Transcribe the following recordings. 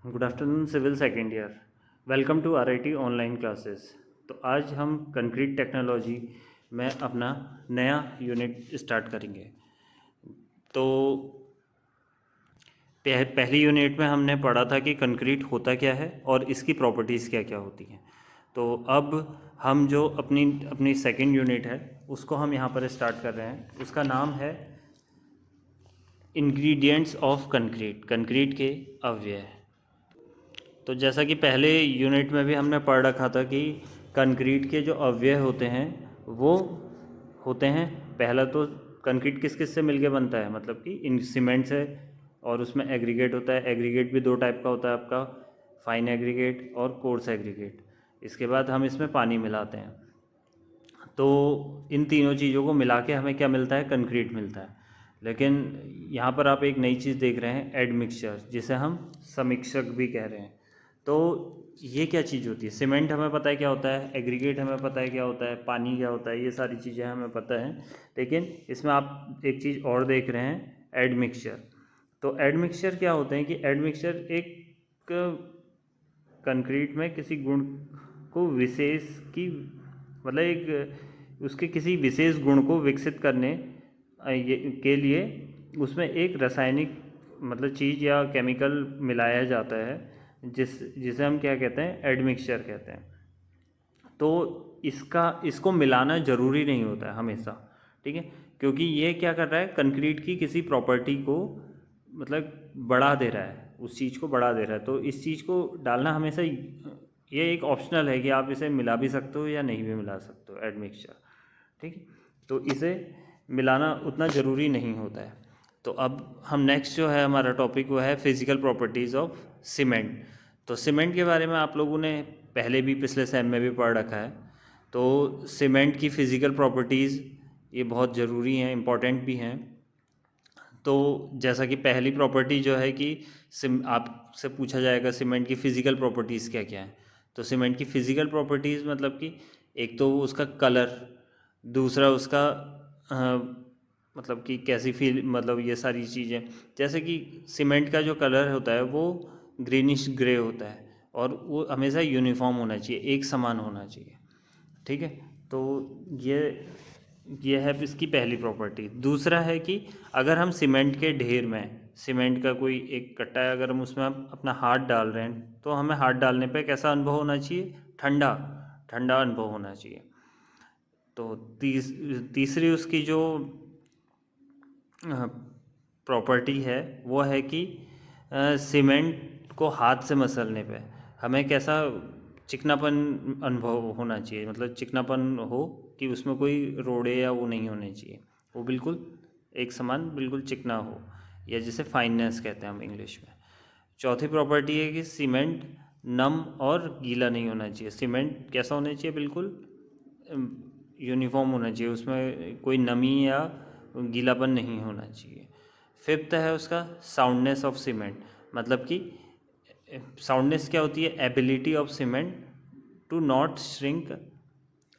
Good afternoon civil second year. Welcome to RIT online classes. तो आज हम concrete technology में अपना नया यूनिट स्टार्ट करेंगे। तो पहली यूनिट में हमने पढ़ा था कि कंक्रीट होता क्या है और इसकी प्रॉपर्टीज़ क्या क्या होती हैं। तो अब हम जो अपनी अपनी सेकेंड यूनिट है उसको हम यहाँ पर स्टार्ट कर रहे हैं। उसका नाम है इंग्रेडिएंट्स ऑफ कंक्रीट, कंक्रीट के अवयव। तो जैसा कि पहले यूनिट में भी हमने पढ़ रखा था कि कंक्रीट के जो अवयव होते हैं वो होते हैं, पहला तो कंक्रीट किस किस से मिलके बनता है, मतलब कि इन सीमेंट से, और उसमें एग्रीगेट होता है। एग्रीगेट भी दो टाइप का होता है आपका, फाइन एग्रीगेट और कोर्स एग्रीगेट। इसके बाद हम इसमें पानी मिलाते हैं। तो इन तीनों चीज़ों को मिला के हमें क्या मिलता है, कंक्रीट मिलता है। लेकिन यहाँ पर आप एक नई चीज़ देख रहे हैं, एडमिक्सचर, जिसे हम समीक्षक भी कह रहे हैं। तो ये क्या चीज़ होती है? सीमेंट हमें पता है क्या होता है, एग्रीगेट हमें पता है क्या होता है, पानी क्या होता है, ये सारी चीज़ें हमें पता है। लेकिन इसमें आप एक चीज़ और देख रहे हैं, एडमिक्सचर। तो एडमिक्सचर क्या होते हैं कि एडमिक्सचर एक कंक्रीट में किसी गुण को विशेष की, मतलब एक उसके किसी विशेष गुण को विकसित करने के लिए उसमें एक रासायनिक मतलब चीज़ या केमिकल मिलाया जाता है, जिसे हम क्या कहते हैं, एडमिक्सचर कहते हैं। तो इसको मिलाना ज़रूरी नहीं होता है हमेशा, ठीक है, क्योंकि ये क्या कर रहा है, कंक्रीट की किसी प्रॉपर्टी को मतलब बढ़ा दे रहा है, उस चीज़ को बढ़ा दे रहा है। तो इस चीज़ को डालना हमेशा ये एक ऑप्शनल है कि आप इसे मिला भी सकते हो या नहीं भी मिला सकते हो, एडमिक्सचर, ठीक है। तो इसे मिलाना उतना ज़रूरी नहीं होता है। तो अब हम नेक्स्ट जो है हमारा टॉपिक वो है फिज़िकल प्रॉपर्टीज़ ऑफ सीमेंट। तो सीमेंट के बारे में आप लोगों ने पहले भी पिछले सेम में भी पढ़ रखा है। तो सीमेंट की फ़िज़िकल प्रॉपर्टीज़ ये बहुत ज़रूरी हैं, इम्पॉर्टेंट भी हैं। तो जैसा कि पहली प्रॉपर्टी जो है कि आपसे पूछा जाएगा सीमेंट की फ़िज़िकल प्रॉपर्टीज़ क्या क्या हैं। तो सीमेंट की फ़िज़िकल प्रॉपर्टीज़ मतलब कि एक तो उसका कलर, दूसरा उसका मतलब कि कैसी फील, मतलब ये सारी चीज़ें। जैसे कि सीमेंट का जो कलर होता है वो ग्रीनिश ग्रे होता है और वो हमेशा यूनिफॉर्म होना चाहिए, एक समान होना चाहिए, ठीक है। तो ये ये है इसकी पहली प्रॉपर्टी। दूसरा है कि अगर हम सीमेंट के ढेर में, सीमेंट का कोई एक कट्टा है, अगर हम उसमें अपना हाथ डाल रहे हैं तो हमें हाथ डालने पे कैसा अनुभव होना चाहिए, ठंडा ठंडा अनुभव होना चाहिए। तो तीसरी उसकी जो प्रॉपर्टी है वो है कि सीमेंट को हाथ से मसलने पे हमें कैसा चिकनापन अनुभव होना चाहिए, मतलब चिकनापन हो कि उसमें कोई रोड़े या वो नहीं होने चाहिए, वो बिल्कुल एक समान बिल्कुल चिकना हो, या जिसे फाइननेस कहते हैं हम इंग्लिश में। चौथी प्रॉपर्टी है कि सीमेंट नम और गीला नहीं होना चाहिए। सीमेंट कैसा होना चाहिए, बिल्कुल यूनिफॉर्म होना चाहिए, उसमें कोई नमी या गीलापन नहीं होना चाहिए। फिफ्थ है उसका साउंडनेस ऑफ सीमेंट, मतलब कि साउंडनेस क्या होती है, ability of cement to not shrink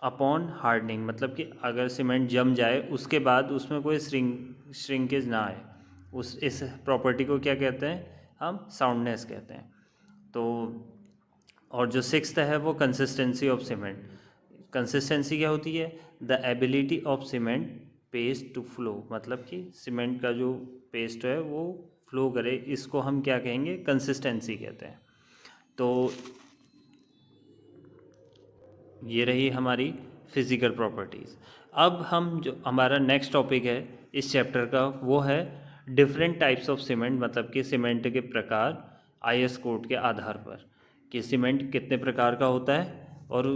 upon hardening, मतलब कि अगर सीमेंट जम जाए उसके बाद उसमें कोई श्रिंकेज ना आए, उस इस प्रॉपर्टी को क्या कहते हैं, हम साउंडनेस कहते हैं। तो और जो सिक्स्थ है वो कंसिस्टेंसी ऑफ सीमेंट। कंसिस्टेंसी क्या होती है, the ability of cement paste to flow, मतलब कि सीमेंट का जो पेस्ट है वो फ्लो करे, इसको हम क्या कहेंगे, कंसिस्टेंसी कहते हैं। तो ये रही हमारी फिज़िकल प्रॉपर्टीज़। अब हम जो हमारा नेक्स्ट टॉपिक है इस चैप्टर का वो है डिफरेंट टाइप्स ऑफ सीमेंट, मतलब कि सीमेंट के प्रकार आईएस कोड के आधार पर, कि सीमेंट कितने प्रकार का होता है और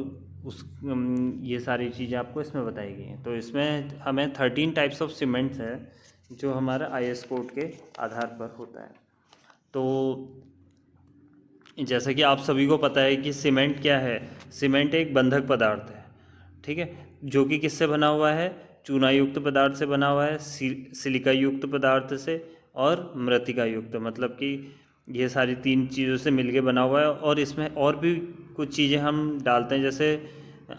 ये सारी चीज़ें आपको इसमें बताई गई हैं। तो इसमें हमें 13 टाइप्स ऑफ सीमेंट्स है जो हमारा आईएस कोड के आधार पर होता है। तो जैसा कि आप सभी को पता है कि सीमेंट क्या है, सीमेंट एक बंधक पदार्थ है, ठीक है, जो कि किससे बना हुआ है, चूना युक्त पदार्थ से बना हुआ है, सिलिका युक्त पदार्थ से और मृतिका युक्त, मतलब कि ये सारी तीन चीज़ों से मिलके बना हुआ है। और इसमें और भी कुछ चीज़ें हम डालते हैं, जैसे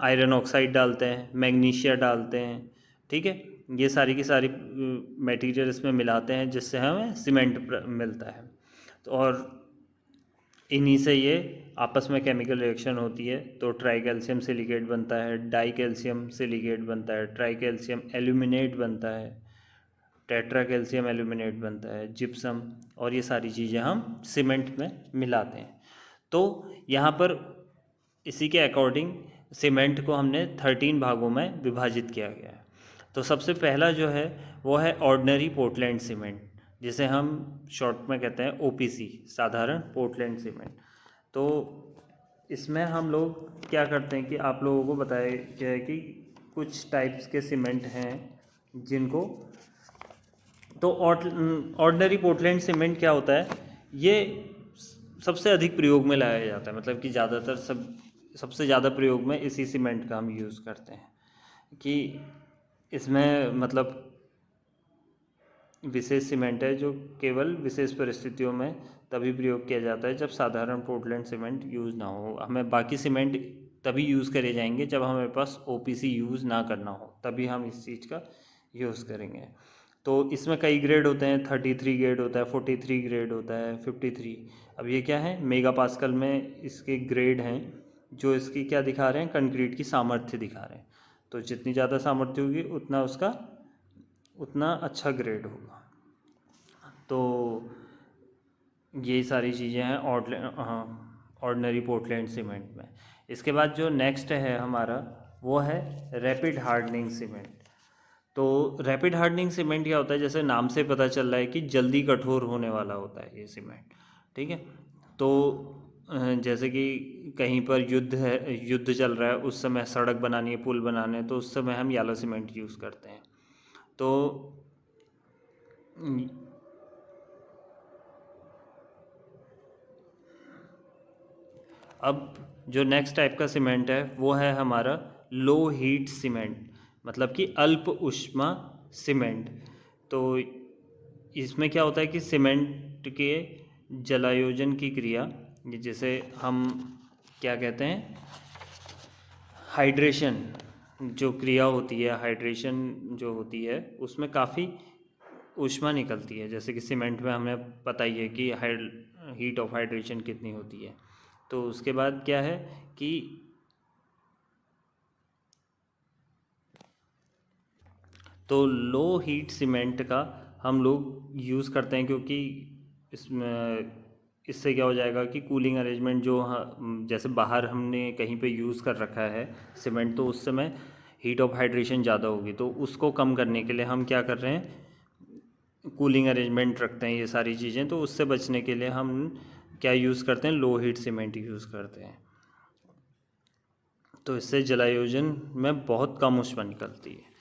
आयरन ऑक्साइड डालते हैं, मैग्नीशिया डालते हैं, ठीक है। ये सारी की सारी मटेरियल इसमें मिलाते हैं जिससे हमें सीमेंट मिलता है। तो और इन्हीं से ये आपस में केमिकल रिएक्शन होती है, तो ट्राई कैल्शियम सिलिकेट बनता है, डाई कैल्शियम सिलिकेट बनता है, ट्राई कैल्शियम एल्यूमिनेट बनता है, टेट्रा कैल्शियम एल्यूमिनेट बनता है, जिप्सम, और ये सारी चीज़ें हम सीमेंट में मिलाते हैं। तो यहाँ पर इसी के अकॉर्डिंग सीमेंट को हमने 13 भागों में विभाजित किया गया है। तो सबसे पहला जो है वो है ऑर्डिनरी पोर्टलैंड सीमेंट, जिसे हम शॉर्ट में कहते हैं ओपीसी, साधारण पोर्टलैंड सीमेंट। तो इसमें हम लोग क्या करते हैं कि आप लोगों को बताया गया है कि कुछ टाइप्स के सीमेंट हैं जिनको, तो ऑर्डिनरी पोर्टलैंड सीमेंट क्या होता है, ये सबसे अधिक प्रयोग में लाया जाता है, मतलब कि ज़्यादातर सबसे ज़्यादा प्रयोग में इसी सीमेंट का हम यूज़ करते हैं, कि इसमें मतलब विशेष सीमेंट है जो केवल विशेष परिस्थितियों में तभी प्रयोग किया जाता है जब साधारण पोर्टलैंड सीमेंट यूज़ ना हो। हमें बाकी सीमेंट तभी यूज़ करे जाएंगे जब हमारे पास ओपीसी यूज़ ना करना हो, तभी हम इस चीज़ का यूज़ करेंगे। तो इसमें कई ग्रेड होते हैं, 33 ग्रेड होता है, 43 ग्रेड होता है, 53। अब ये क्या है, मेगा पास्कल में इसके ग्रेड हैं जो इसकी क्या दिखा रहे हैं, कंक्रीट की सामर्थ्य दिखा रहे हैं। तो जितनी ज़्यादा सामर्थ्य होगी उतना अच्छा ग्रेड होगा। तो यही सारी चीज़ें हैं ऑर्डिनरी पोर्टलैंड सीमेंट में। इसके बाद जो नेक्स्ट है हमारा वो है रैपिड हार्डनिंग सीमेंट। तो रैपिड हार्डनिंग सीमेंट क्या होता है, जैसे नाम से पता चल रहा है कि जल्दी कठोर होने वाला होता है ये सीमेंट, ठीक है। तो जैसे कि कहीं पर युद्ध चल रहा है, उस समय सड़क बनानी है, पुल बनाने हैं, तो उस समय हम येलो सीमेंट यूज़ करते हैं। तो अब जो नेक्स्ट टाइप का सीमेंट है वो है हमारा लो हीट सीमेंट, मतलब कि अल्प ऊष्मा सीमेंट। तो इसमें क्या होता है कि सीमेंट के जलायोजन की क्रिया, जिसे हम क्या कहते हैं, हाइड्रेशन जो क्रिया होती है, हाइड्रेशन जो होती है उसमें काफ़ी ऊष्मा निकलती है। जैसे कि सीमेंट में हमें पता ही है कि हीट ऑफ हाइड्रेशन कितनी होती है। तो उसके बाद क्या है कि तो लो हीट सीमेंट का हम लोग यूज़ करते हैं, क्योंकि इससे क्या हो जाएगा कि कूलिंग अरेंजमेंट जो जैसे बाहर हमने कहीं पे यूज़ कर रखा है सीमेंट, तो उस समय हीट ऑफ हाइड्रेशन ज़्यादा होगी, तो उसको कम करने के लिए हम क्या कर रहे हैं, कूलिंग अरेंजमेंट रखते हैं, ये सारी चीज़ें। तो उससे बचने के लिए हम क्या यूज़ करते हैं, लो हीट सीमेंट यूज़ करते हैं। तो इससे जलायोजन में बहुत कम ऊष्मा निकलती है।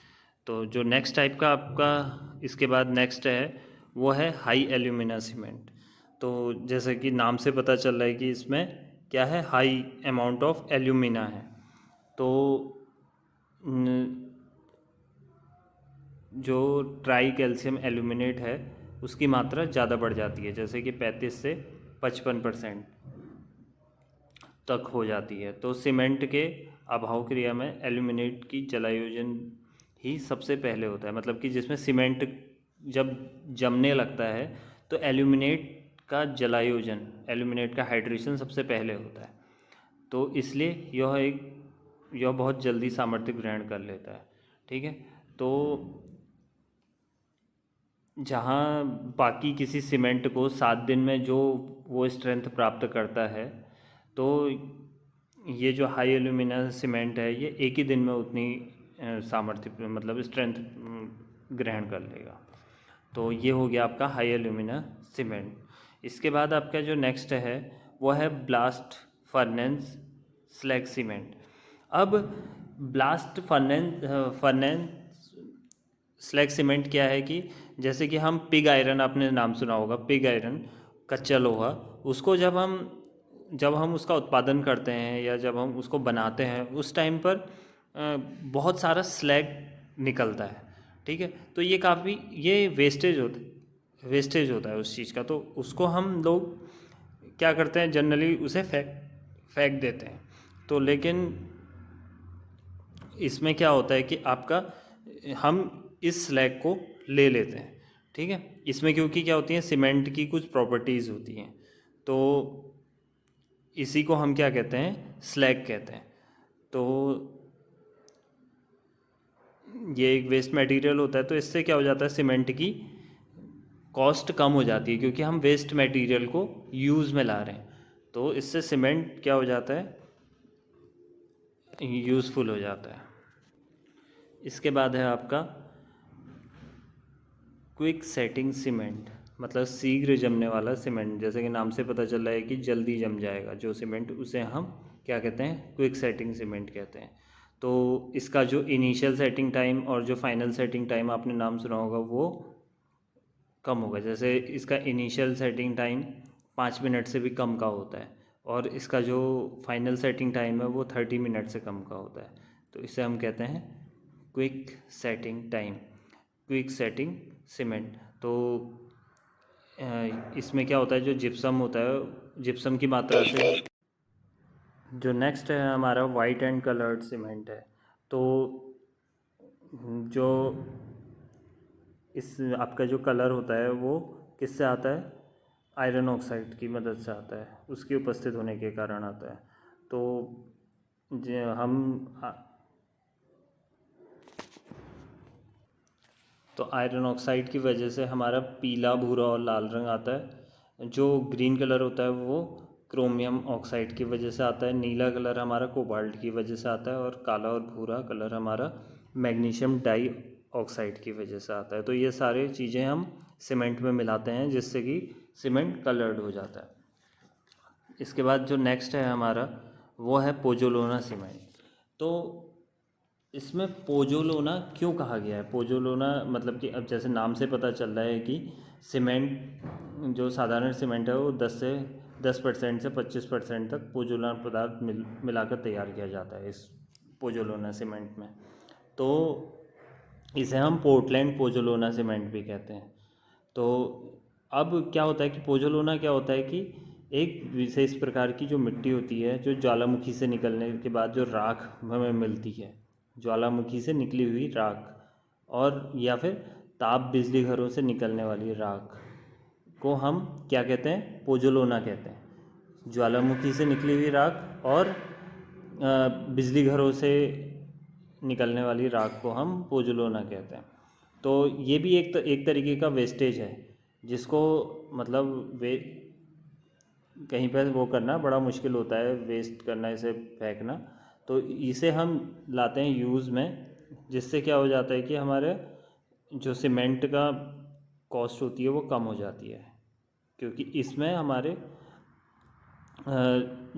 तो जो नेक्स्ट टाइप का आपका इसके बाद नेक्स्ट है वो है हाई एल्यूमिना सीमेंट। तो जैसे कि नाम से पता चल रहा है कि इसमें क्या है, हाई अमाउंट ऑफ एल्यूमिना है। तो जो ट्राई कैल्शियम एल्यूमिनेट है उसकी मात्रा ज़्यादा बढ़ जाती है, जैसे कि 35 से 55% तक हो जाती है। तो सीमेंट के अभाव क्रिया में एल्यूमिनेट की जलायोजन ही सबसे पहले होता है, मतलब कि जिसमें सीमेंट जब जमने लगता है तो एल्यूमिनेट का जलायोजन, एल्यूमिनेट का हाइड्रेशन सबसे पहले होता है। तो इसलिए यह बहुत जल्दी सामर्थ्य ग्रहण कर लेता है, ठीक है। तो जहाँ बाकी किसी सीमेंट को 7 दिन में जो वो स्ट्रेंथ प्राप्त करता है, तो ये जो हाई एल्यूमिना सीमेंट है ये एक ही दिन में उतनी सामर्थ्य मतलब स्ट्रेंथ ग्रहण कर लेगा। तो ये हो गया आपका हाई एल्यूमिना सीमेंट। इसके बाद आपका जो नेक्स्ट है वो है ब्लास्ट फर्नेंस स्लैग सीमेंट। अब ब्लास्ट फर्नेंस स्लैग सीमेंट क्या है कि जैसे कि हम पिग आयरन, आपने नाम सुना होगा, पिग आयरन, कच्चा लोहा, उसको जब हम उसका उत्पादन करते हैं या जब हम उसको बनाते हैं उस टाइम पर बहुत सारा स्लैग निकलता है, ठीक है। तो ये वेस्टेज होता है उस चीज़ का। तो उसको हम लोग क्या करते हैं, जनरली उसे फेंक देते हैं। तो लेकिन इसमें क्या होता है कि हम इस स्लैग को ले लेते हैं, ठीक है। इसमें क्योंकि क्या होती है, सीमेंट की कुछ प्रॉपर्टीज़ होती हैं। तो इसी को हम क्या कहते हैं, स्लैग कहते हैं। तो ये एक वेस्ट मटेरियल होता है, तो इससे क्या हो जाता है, सीमेंट की कॉस्ट कम हो जाती है क्योंकि हम वेस्ट मटेरियल को यूज़ में ला रहे हैं। तो इससे सीमेंट क्या हो जाता है, यूज़फुल हो जाता है। इसके बाद है आपका क्विक सेटिंग सीमेंट, मतलब शीघ्र जमने वाला सीमेंट। जैसे कि नाम से पता चल रहा है कि जल्दी जम जाएगा जो सीमेंट, उसे हम क्या कहते हैं, क्विक सेटिंग सीमेंट कहते हैं। तो इसका जो इनिशियल सेटिंग टाइम और जो फाइनल सेटिंग टाइम आपने नाम सुना होगा वो कम होगा। जैसे इसका इनिशियल सेटिंग टाइम 5 मिनट से भी कम का होता है और इसका जो फाइनल सेटिंग टाइम है वो 30 मिनट से कम का होता है। तो इसे हम कहते हैं quick setting time, quick setting cement. तो इसमें क्या होता है, जो जिप्सम होता है, जिप्सम की मात्रा से जो नेक्स्ट है हमारा वाइट एंड कलर्ड सीमेंट है। तो जो इस आपका जो कलर होता है वो किससे आता है, आयरन ऑक्साइड की मदद से आता है, उसकी उपस्थित होने के कारण आता है। तो तो आयरन ऑक्साइड की वजह से हमारा पीला, भूरा और लाल रंग आता है। जो ग्रीन कलर होता है वो क्रोमियम ऑक्साइड की वजह से आता है। नीला कलर हमारा कोबाल्ट की वजह से आता है और काला और भूरा कलर हमारा मैग्नीशियम डाई ऑक्साइड की वजह से आता है। तो ये सारे चीज़ें हम सीमेंट में मिलाते हैं जिससे कि सीमेंट कलर्ड हो जाता है। इसके बाद जो नेक्स्ट है हमारा वो है पोजोलोना सीमेंट। तो इसमें पोजोलोना क्यों कहा गया है, पोजोलोना मतलब कि अब जैसे नाम से पता चल रहा है कि सीमेंट जो साधारण सीमेंट है वो 10% से 25% तक पोजोलोना पदार्थ मिलाकर तैयार किया जाता है इस पोजोलोना सीमेंट में। तो इसे हम पोर्टलैंड पोजोलोना सीमेंट भी कहते हैं। तो अब क्या होता है कि पोजोलोना क्या होता है कि एक विशेष प्रकार की जो मिट्टी होती है, जो ज्वालामुखी से निकलने के बाद जो राख हमें मिलती है, ज्वालामुखी से निकली हुई राख, और या फिर ताप बिजली घरों से निकलने वाली राख को हम क्या कहते हैं, पोजोलोना कहते हैं। ज्वालामुखी से निकली हुई राख और बिजली घरों से निकलने वाली राख को हम पोजोलोना कहते हैं। तो ये भी एक तरीके का वेस्टेज है जिसको मतलब कहीं पर वो करना बड़ा मुश्किल होता है, वेस्ट करना, इसे फेंकना। तो इसे हम लाते हैं यूज़ में, जिससे क्या हो जाता है कि हमारे जो सीमेंट का कॉस्ट होती है वो कम हो जाती है, क्योंकि इसमें हमारे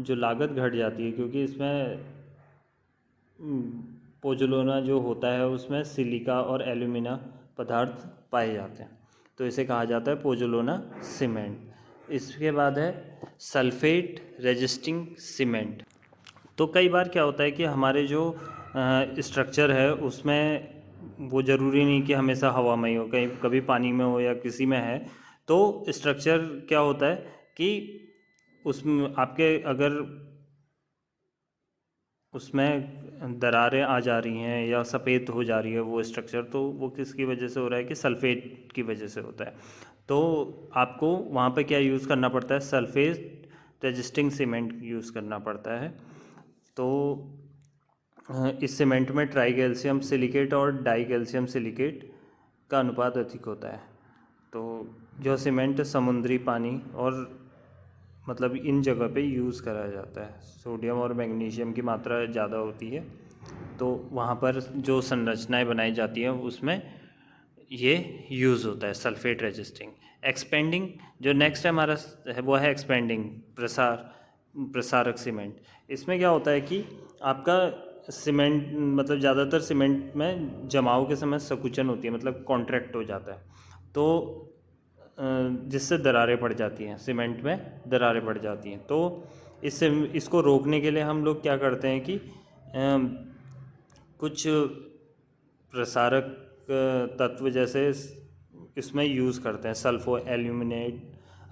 जो लागत घट जाती है, क्योंकि इसमें पोजोलोना जो होता है उसमें सिलिका और एल्यूमिना पदार्थ पाए जाते हैं, तो इसे कहा जाता है पोजोलोना सीमेंट। इसके बाद है सल्फेट रेजिस्टिंग सीमेंट। तो कई बार क्या होता है कि हमारे जो स्ट्रक्चर है उसमें वो ज़रूरी नहीं कि हमेशा हवा में ही हो, कहीं कभी पानी में हो या किसी में है। तो स्ट्रक्चर क्या होता है कि उसमें आपके अगर उसमें दरारें आ जा रही हैं या सफ़ेद हो जा रही है वो स्ट्रक्चर, तो वो किसकी वजह से हो रहा है कि सल्फेट की वजह से होता है। तो आपको वहाँ पे क्या यूज़ करना पड़ता है, सल्फेट रेजिस्टिंग सीमेंट यूज़ करना पड़ता है। तो इस सीमेंट में ट्राई कैल्शियम सिलिकेट और डाई कैल्शियम सिलिकेट का अनुपात अधिक होता है। तो जो सीमेंट समुद्री पानी और मतलब इन जगह पे यूज़ करा जाता है, सोडियम और मैग्नीशियम की मात्रा ज़्यादा होती है, तो वहाँ पर जो संरचनाएं बनाई जाती हैं उसमें ये यूज़ होता है सल्फेट रेजिस्टिंग। एक्सपेंडिंग जो नेक्स्ट है हमारा है वो है एक्सपेंडिंग प्रसारक सीमेंट। इसमें क्या होता है कि आपका सीमेंट मतलब ज़्यादातर सीमेंट में जमाव के समय संकुचन होती है, मतलब कॉन्ट्रैक्ट हो जाता है, तो जिससे दरारें पड़ जाती हैं, सीमेंट में दरारें पड़ जाती हैं। तो इसको रोकने के लिए हम लोग क्या करते हैं कि कुछ प्रसारक तत्व जैसे इसमें यूज़ करते हैं, सल्फो एल्यूमिनेट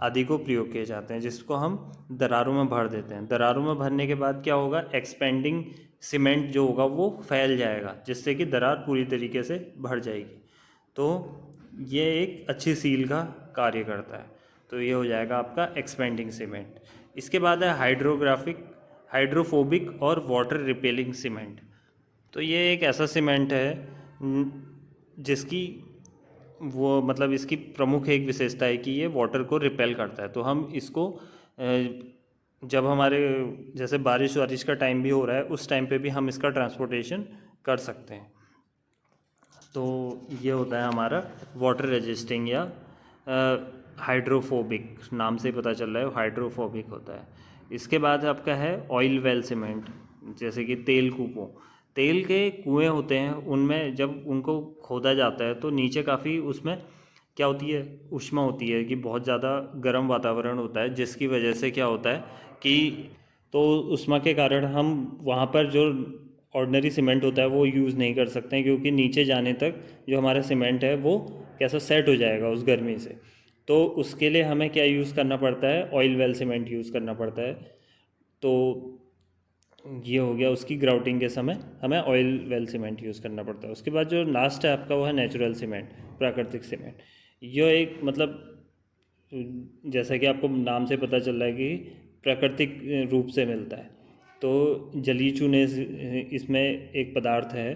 आदि को प्रयोग किए जाते हैं, जिसको हम दरारों में भर देते हैं। दरारों में भरने के बाद क्या होगा, एक्सपेंडिंग सीमेंट जो होगा वो फैल जाएगा, जिससे कि दरार पूरी तरीके से भर जाएगी। तो ये एक अच्छी सील का कार्य करता है। तो ये हो जाएगा आपका एक्सपेंडिंग सीमेंट। इसके बाद है हाइड्रोफोबिक और वाटर रिपेलिंग सीमेंट। तो ये एक ऐसा सीमेंट है जिसकी वो मतलब इसकी प्रमुख एक विशेषता है कि ये वाटर को रिपेल करता है। तो हम इसको जब हमारे जैसे बारिश वारिश का टाइम भी हो रहा है उस टाइम पे भी हम इसका ट्रांसपोर्टेशन कर सकते हैं। तो ये होता है हमारा वाटर रेजिस्टिंग या हाइड्रोफोबिक, नाम से पता चल रहा है हाइड्रोफोबिक होता है। इसके बाद आपका है ऑयल वेल सीमेंट, जैसे कि तेल के कुएं होते हैं, उनमें जब उनको खोदा जाता है तो नीचे काफ़ी उसमें क्या होती है, ऊष्मा होती है कि बहुत ज़्यादा गर्म वातावरण होता है, जिसकी वजह से क्या होता है कि तो ऊष्मा के कारण हम वहाँ पर जो ऑर्डिनरी सीमेंट होता है वो यूज़ नहीं कर सकते हैं, क्योंकि नीचे जाने तक जो हमारा सीमेंट है वो कैसा सेट हो जाएगा उस गर्मी से। तो उसके लिए हमें क्या यूज़ करना पड़ता है, ऑयल वेल सीमेंट यूज़ करना पड़ता है। तो ये हो गया, उसकी ग्राउटिंग के समय हमें ऑयल वेल सीमेंट यूज़ करना पड़ता है। उसके बाद जो लास्ट है आपका वो है नेचुरल सीमेंट, प्राकृतिक सीमेंट। यह एक मतलब जैसा कि आपको नाम से पता चल रहा है कि प्राकृतिक रूप से मिलता है। तो जलीय चूने इसमें एक पदार्थ है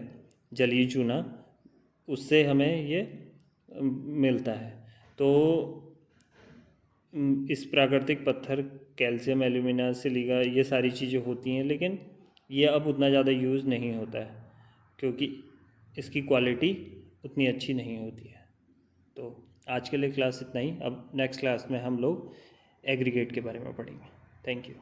जलीय चूना, उससे हमें ये मिलता है। तो इस प्राकृतिक पत्थर कैल्शियम, एल्यूमिना, सिलिका ये सारी चीज़ें होती हैं, लेकिन ये अब उतना ज़्यादा यूज़ नहीं होता है क्योंकि इसकी क्वालिटी उतनी अच्छी नहीं होती है। तो आज के लिए क्लास इतना ही। अब नेक्स्ट क्लास में हम लोग एग्रीगेट के बारे में पढ़ेंगे। Thank you.